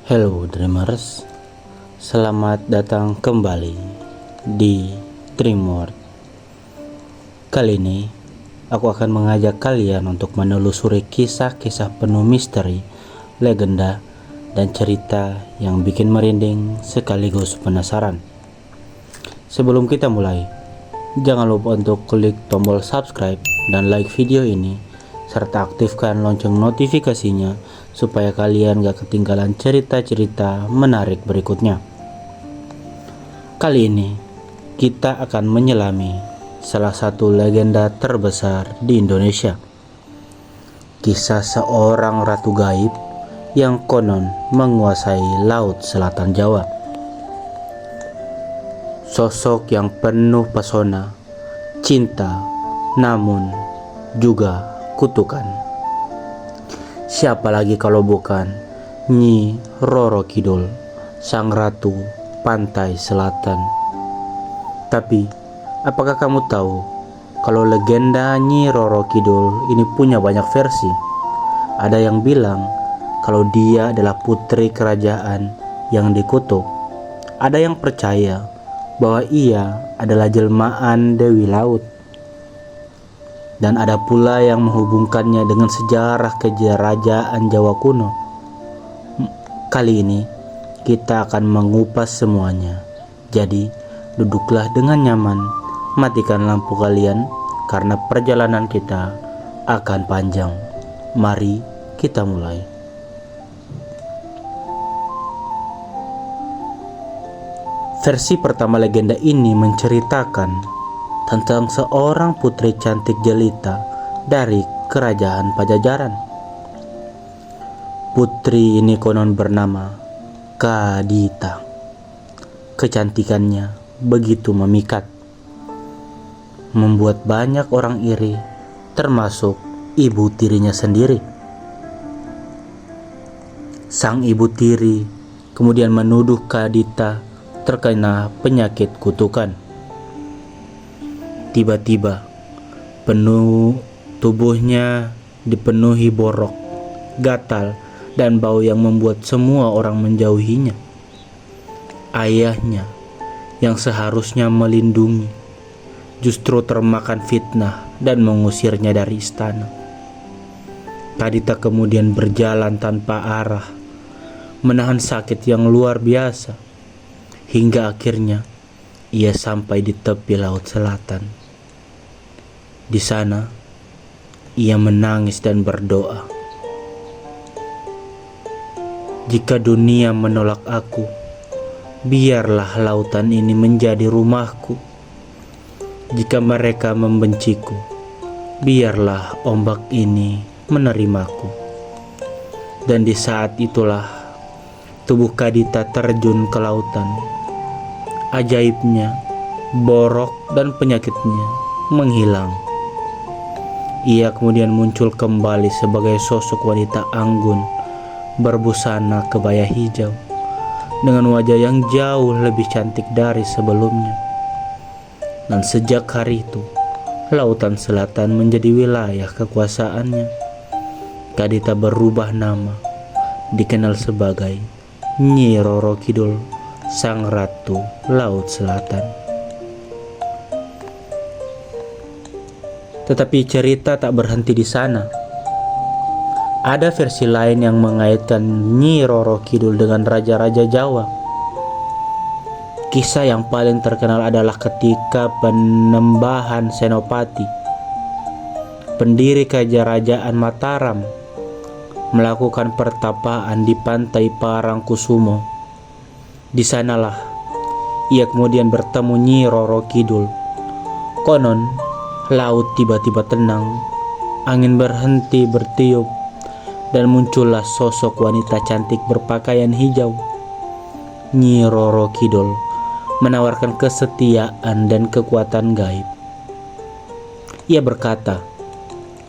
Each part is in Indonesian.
Hello Dreamers, selamat datang kembali di Dream World. Kali ini aku akan mengajak kalian untuk menelusuri kisah-kisah penuh misteri, legenda, dan cerita yang bikin merinding sekaligus penasaran. Sebelum kita mulai, jangan lupa untuk klik tombol subscribe dan like video ini, serta aktifkan lonceng notifikasinya supaya kalian gak ketinggalan cerita-cerita menarik berikutnya. Kali ini kita akan menyelami salah satu legenda terbesar di Indonesia. Kisah seorang ratu gaib yang konon menguasai Laut Selatan Jawa. Sosok yang penuh pesona, cinta, namun juga kutukan. Siapa lagi kalau bukan Nyi Roro Kidul, sang ratu pantai selatan. Tapi apakah kamu tahu kalau legenda Nyi Roro Kidul ini punya banyak versi? Ada yang bilang kalau dia adalah putri kerajaan yang dikutuk. Ada yang percaya bahwa ia adalah jelmaan Dewi Laut. Dan ada pula yang menghubungkannya dengan sejarah kerajaan Jawa kuno. Kali ini kita akan mengupas semuanya. Jadi duduklah dengan nyaman, matikan lampu kalian karena perjalanan kita akan panjang. Mari kita mulai. Versi pertama legenda ini menceritakan tentang seorang putri cantik jelita dari kerajaan Pajajaran. Putri ini konon bernama Kadita. Kecantikannya begitu memikat, membuat banyak orang iri, termasuk ibu tirinya sendiri. Sang ibu tiri kemudian menuduh Kadita terkena penyakit kutukan. Tiba-tiba penuh tubuhnya dipenuhi borok, gatal, dan bau yang membuat semua orang menjauhinya. Ayahnya yang seharusnya melindungi justru termakan fitnah dan mengusirnya dari istana. Kadita kemudian berjalan tanpa arah, menahan sakit yang luar biasa, hingga akhirnya ia sampai di tepi Laut Selatan. Di sana, ia menangis dan berdoa. Jika dunia menolak aku, biarlah lautan ini menjadi rumahku. Jika mereka membenciku, biarlah ombak ini menerimaku. Dan di saat itulah tubuh Kadita terjun ke lautan. Ajaibnya, borok dan penyakitnya menghilang. Ia kemudian muncul kembali sebagai sosok wanita anggun berbusana kebaya hijau dengan wajah yang jauh lebih cantik dari sebelumnya. Dan sejak hari itu, Lautan Selatan menjadi wilayah kekuasaannya. Kadita berubah nama, dikenal sebagai Nyi Roro Kidul, sang ratu Laut Selatan. Tetapi cerita tak berhenti di sana. Ada versi lain yang mengaitkan Nyi Roro Kidul dengan raja-raja Jawa. Kisah yang paling terkenal adalah ketika Penembahan Senopati, pendiri kerajaan Mataram, melakukan pertapaan di pantai Parangkusumo. Di sanalah ia kemudian bertemu Nyi Roro Kidul. Konon laut tiba-tiba tenang, angin berhenti bertiup, dan muncullah sosok wanita cantik berpakaian hijau. Nyi Roro Kidul menawarkan kesetiaan dan kekuatan gaib. Ia berkata,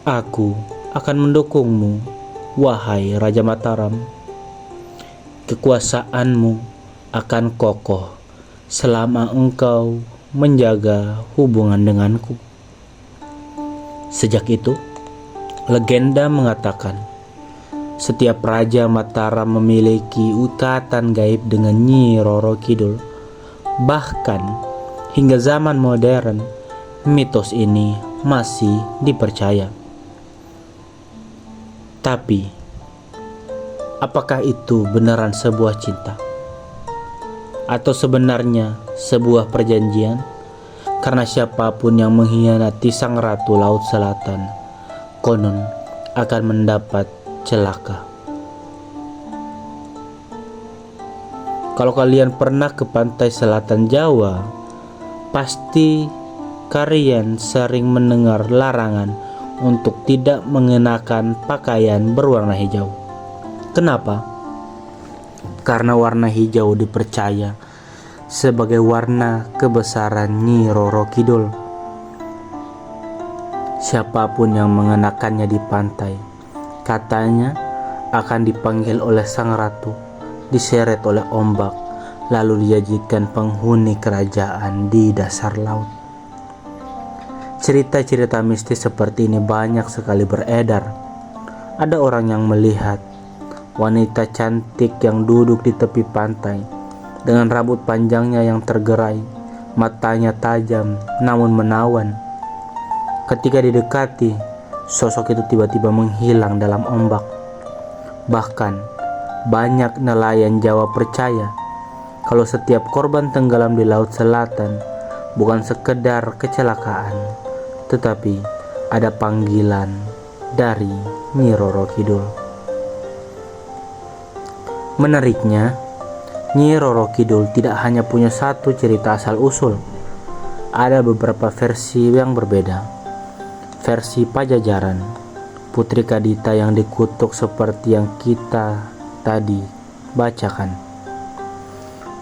"Aku akan mendukungmu, wahai Raja Mataram. Kekuasaanmu akan kokoh selama engkau menjaga hubungan denganku." Sejak itu, legenda mengatakan Setiap raja Mataram memiliki ikatan gaib dengan Nyi Roro Kidul. Bahkan hingga zaman modern, mitos ini masih dipercaya. Tapi, apakah itu beneran sebuah cinta? Atau sebenarnya sebuah perjanjian? Karena siapapun yang mengkhianati Sang Ratu Laut Selatan, konon akan mendapat celaka. Kalau kalian pernah ke pantai selatan Jawa, pasti kalian sering mendengar larangan untuk tidak mengenakan pakaian berwarna hijau. Kenapa? Karena warna hijau dipercaya sebagai warna kebesaran Nyi Roro Kidul. Siapapun yang mengenakannya di pantai, katanya akan dipanggil oleh Sang Ratu, diseret oleh ombak, lalu dijadikan penghuni kerajaan di dasar laut. Cerita-cerita mistis seperti ini banyak sekali beredar. Ada orang yang melihat wanita cantik yang duduk di tepi pantai dengan rambut panjangnya yang tergerai, matanya tajam namun menawan. Ketika didekati, sosok itu tiba-tiba menghilang dalam ombak. Bahkan banyak nelayan Jawa percaya kalau setiap korban tenggelam di Laut Selatan bukan sekedar kecelakaan, tetapi ada panggilan dari Nyi Roro Kidul. Menariknya, Nyi Roro Kidul tidak hanya punya satu cerita asal-usul. Ada beberapa versi yang berbeda. Versi Pajajaran, Putri Kadita yang dikutuk seperti yang kita tadi bacakan.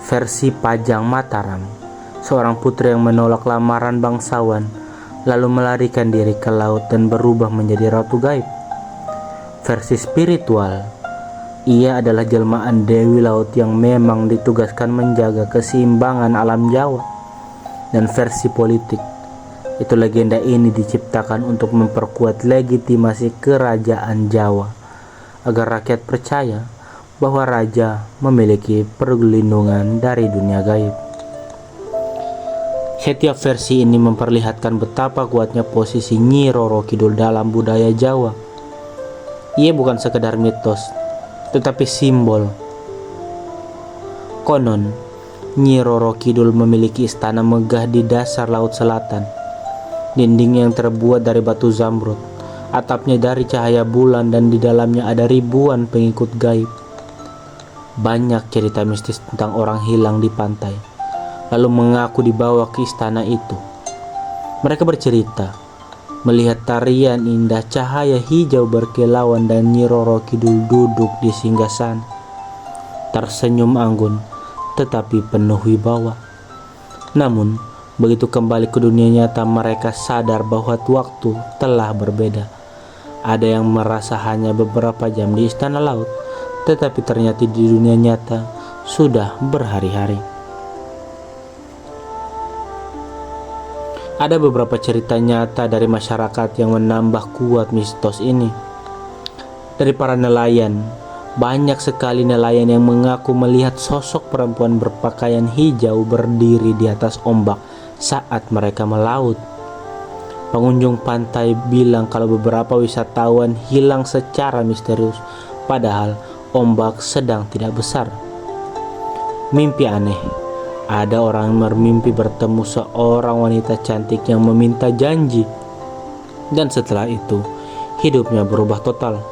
Versi Pajang Mataram, seorang putri yang menolak lamaran bangsawan lalu melarikan diri ke laut dan berubah menjadi ratu gaib. Versi spiritual, ia adalah jelmaan Dewi Laut yang memang ditugaskan menjaga keseimbangan alam Jawa. Dan versi politik, itu legenda ini diciptakan untuk memperkuat legitimasi kerajaan Jawa agar rakyat percaya bahwa raja memiliki perlindungan dari dunia gaib. Setiap versi ini memperlihatkan betapa kuatnya posisi Nyi Roro Kidul dalam budaya Jawa. Ia bukan sekedar mitos, tetapi simbol. Konon, Nyi Roro Kidul memiliki istana megah di dasar Laut Selatan. Dinding yang terbuat dari batu zamrud, atapnya dari cahaya bulan, dan di dalamnya ada ribuan pengikut gaib. Banyak cerita mistis tentang orang hilang di pantai, lalu mengaku dibawa ke istana itu. Mereka bercerita melihat tarian indah cahaya hijau berkilauan dan Nyi Roro Kidul duduk di singgasana, tersenyum anggun tetapi penuh wibawa. Namun begitu kembali ke dunia nyata, mereka sadar bahwa waktu telah berbeda. Ada yang merasa hanya beberapa jam di istana laut, tetapi ternyata di dunia nyata sudah berhari-hari. Ada beberapa cerita nyata dari masyarakat yang menambah kuat mistos ini. Dari para nelayan, banyak sekali nelayan yang mengaku melihat sosok perempuan berpakaian hijau berdiri di atas ombak saat mereka melaut. Pengunjung pantai bilang kalau beberapa wisatawan hilang secara misterius, padahal ombak sedang tidak besar. Mimpi aneh. Ada orang bermimpi bertemu seorang wanita cantik yang meminta janji, dan setelah itu hidupnya berubah total.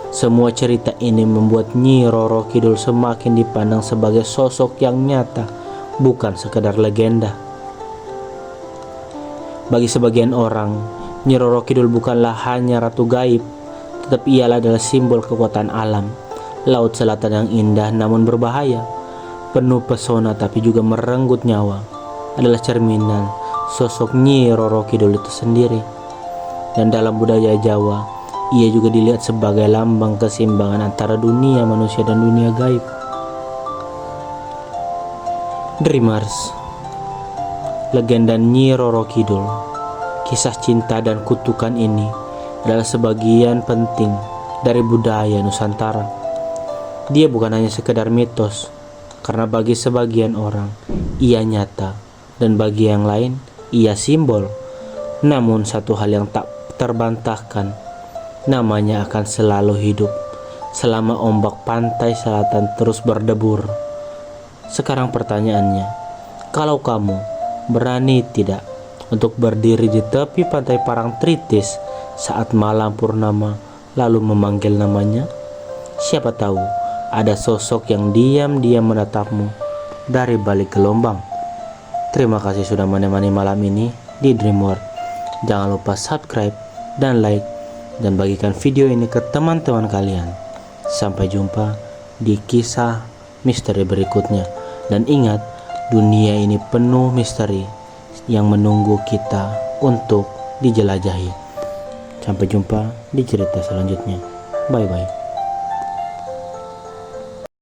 Semua cerita ini membuat Nyi Roro Kidul semakin dipandang sebagai sosok yang nyata, bukan sekedar legenda. Bagi sebagian orang, Nyi Roro Kidul bukanlah hanya ratu gaib, tetapi ia adalah simbol kekuatan alam. Laut Selatan yang indah namun berbahaya, penuh pesona tapi juga merenggut nyawa, adalah cerminan sosok Nyi Roro Kidul itu sendiri. Dan dalam budaya Jawa, ia juga dilihat sebagai lambang keseimbangan antara dunia manusia dan dunia gaib. Dreamers, legenda Nyi Roro Kidul, kisah cinta dan kutukan ini adalah sebagian penting dari budaya Nusantara. Dia bukan hanya sekedar mitos, karena bagi sebagian orang ia nyata dan bagi yang lain ia simbol. Namun satu hal yang tak terbantahkan, namanya akan selalu hidup selama ombak pantai selatan terus berdebur. Sekarang pertanyaannya, kalau kamu berani tidak untuk berdiri di tepi pantai Parangtritis saat malam purnama lalu memanggil namanya? Siapa tahu ada sosok yang diam-diam menatapmu dari balik gelombang. Terima kasih sudah menemani malam ini di Dream World. Jangan lupa subscribe dan like dan bagikan video ini ke teman-teman kalian. Sampai jumpa di kisah misteri berikutnya. Dan ingat, dunia ini penuh misteri yang menunggu kita untuk dijelajahi. Sampai jumpa di cerita selanjutnya. Bye-bye.